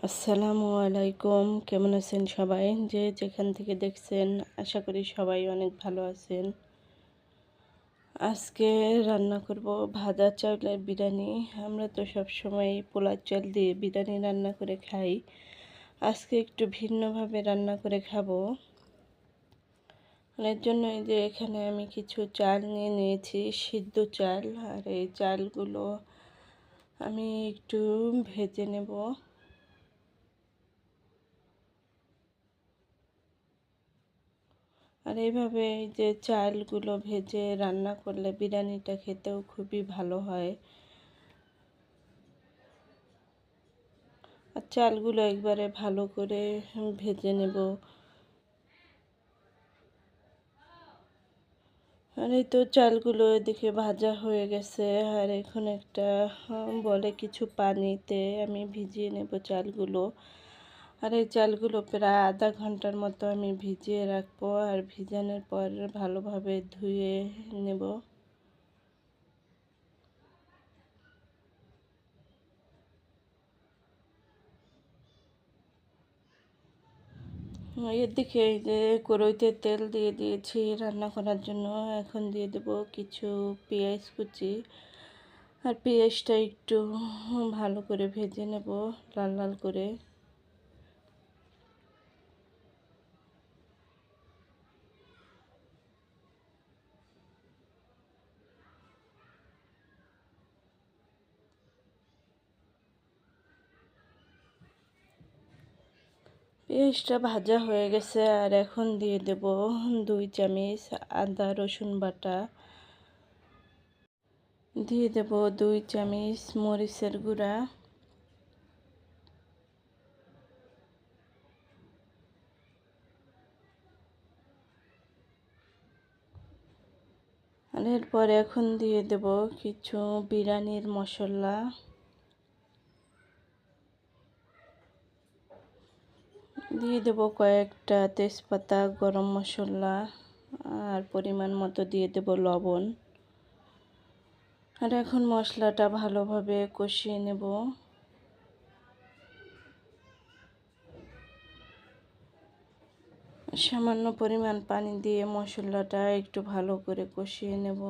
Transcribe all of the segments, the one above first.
আসসালামু আলাইকুম, কেমন আছেন সবাই? যে যেখান থেকে দেখছেন আশা করি সবাই অনেক ভালো আছেন। আজকে রান্না করব ভাজা চাউলের বিরিয়ানি। আমরা তো সবসময় পোলার চাল দিয়ে বিরিয়ানি রান্না করে খাই। আজকে একটু ভিন্নভাবে রান্না করে খাবো। এর জন্য এই যে এখানে আমি কিছু চাল নিয়ে নিয়েছি, সিদ্ধ চাল। আর এই চালগুলো আমি একটু ভেজে নেব। আর এইভাবে এই যে চালগুলো ভেজে রান্না করলে বিরিয়ানিটা খেতেও খুবই ভালো হয়। আর চালগুলো একবারে ভালো করে ভেজে নেব। আর এই তো চালগুলো এদিকে ভাজা হয়ে গেছে। আর এখন একটা বলে কিছু পানিতে আমি ভিজিয়ে নেব চালগুলো। আর এই চালগুলো প্রায় আধা ঘন্টার মতো আমি ভিজিয়ে রাখবো। আর ভিজানোর পর ভালোভাবে ধুয়ে নেব। এদিকে এই যে কড়াইতে তেল দিয়ে দিয়েছি রান্না করার জন্য। এখন দিয়ে দেব কিছু পেঁয়াজ কুচি। আর পেঁয়াজটা একটু ভালো করে ভেজে নেব, লাল লাল করে। পেঁয়াজটা ভাজা হয়ে গেছে। আর এখন দিয়ে দেব 2 চামচ আদা রসুন বাটা। দিয়ে দেব 2 চামচ মরিচের গুঁড়া। আর এরপর এখন দিয়ে দেব কিছু বিরিয়ানির মশলা। দিয়ে দেব কয়েকটা তেজপাতা, গরম মশলা। আর পরিমাণ মতো দিয়ে দেব লবণ। আর এখন মশলাটা ভালোভাবে কষিয়ে নেব। সামান্য পরিমাণ পানি দিয়ে মশলাটা একটু ভালো করে কষিয়ে নেব।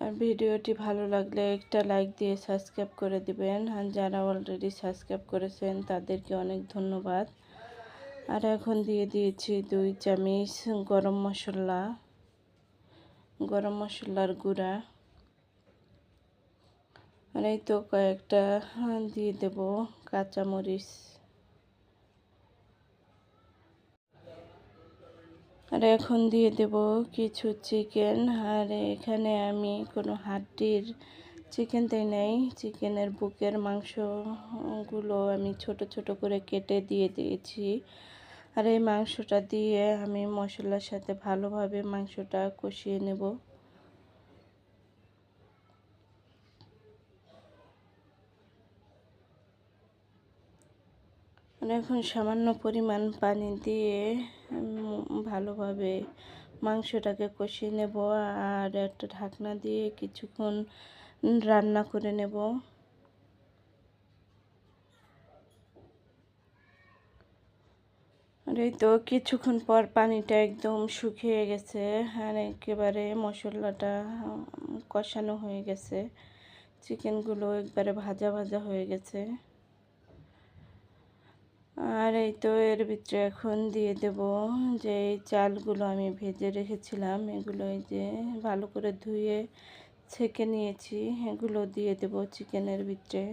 আর ভিডিওটি ভালো লাগলে একটা লাইক দিয়ে সাবস্ক্রাইব করে দিবেন। আর যারা অলরেডি সাবস্ক্রাইব করেছেন তাদেরকে অনেক ধন্যবাদ। আর এখন দিয়ে দিয়েছি 2 চামচ গরম মশলার গুঁড়া। আর এই তো কয়েকটা দিয়ে দেব কাঁচামরিচ। আর এখন দিয়ে দেব কিছু চিকেন। আর এখানে আমি কোনো হাড্ডির চিকেন দেই নাই, চিকেনের বুকের মাংসগুলো আমি ছোট ছোট করে কেটে দিয়ে দিয়েছি। আর এই মাংসটা দিয়ে আমি মশলার সাথে ভালোভাবে মাংসটা কষিয়ে নেব। আর এখন সামান্য পরিমাণ পানি দিয়ে ভালোভাবে মাংসটাকে কষিয়ে নেব। আর একটা ঢাকনা দিয়ে কিছুক্ষণ রান্না করে নেব। আর এই তো কিছুক্ষণ পর পানিটা একদম শুকিয়ে গেছে। আর একেবারে মশলাটা কষানো হয়ে গেছে। চিকেনগুলো একবারে ভাজা ভাজা হয়ে গেছে। আর এই তো এর ভিতরে এখন দিয়ে দেব যে এই চালগুলো আমি ভেজে রেখেছিলাম, এগুলো এই যে ভালো করে ধুয়ে ছেঁকে নিয়েছি, এগুলো দিয়ে দেব চিকেনের ভিতরে।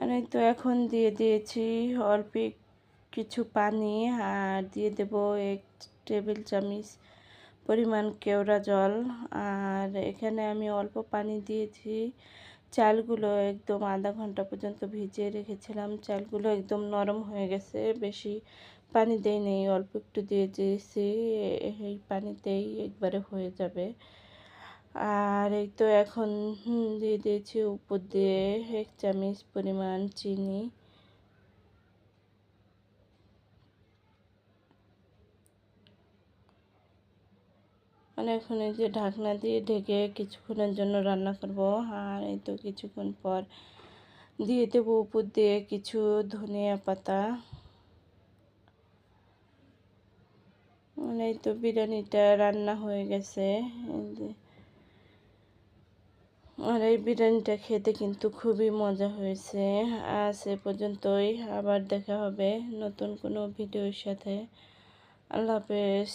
আর এই তো এখন দিয়ে দিয়েছি অল্প কিছু পানি। আর দিয়ে দেব 1 টেবিল চামচ পরিমাণ কেওড়া জল। আর এখানে আমি অল্প পানি দিয়েছি। চালগুলো একদম আধা ঘন্টা পর্যন্ত ভিজিয়ে রেখেছিলাম, চালগুলো একদম নরম হয়ে গেছে, বেশি পানি দেই নেই, অল্প একটু দিয়ে দিয়েছি। এই পানিতেই একবারে হয়ে যাবে। আর এই তো এখন দিয়ে দিয়েছি উপর দিয়ে 1 চামচ পরিমাণ চিনি। এখন এই যে ঢাকনা দিয়ে ঢেকে কিছুক্ষণের জন্য রান্না করব। আর এই তো কিছুক্ষণ পর দিয়ে দেবো উপর দিয়ে কিছু ধনিয়া পাতা। এই তো বিরিয়ানিটা রান্না হয়ে গেছে। এই যে, আর এই বিরিয়ানিটা খেতে কিন্তু খুবই মজা হয়েছে। আজ এ পর্যন্তই, আবার দেখা হবে নতুন কোনো ভিডিওর সাথে। আল্লাহ হাফেজ।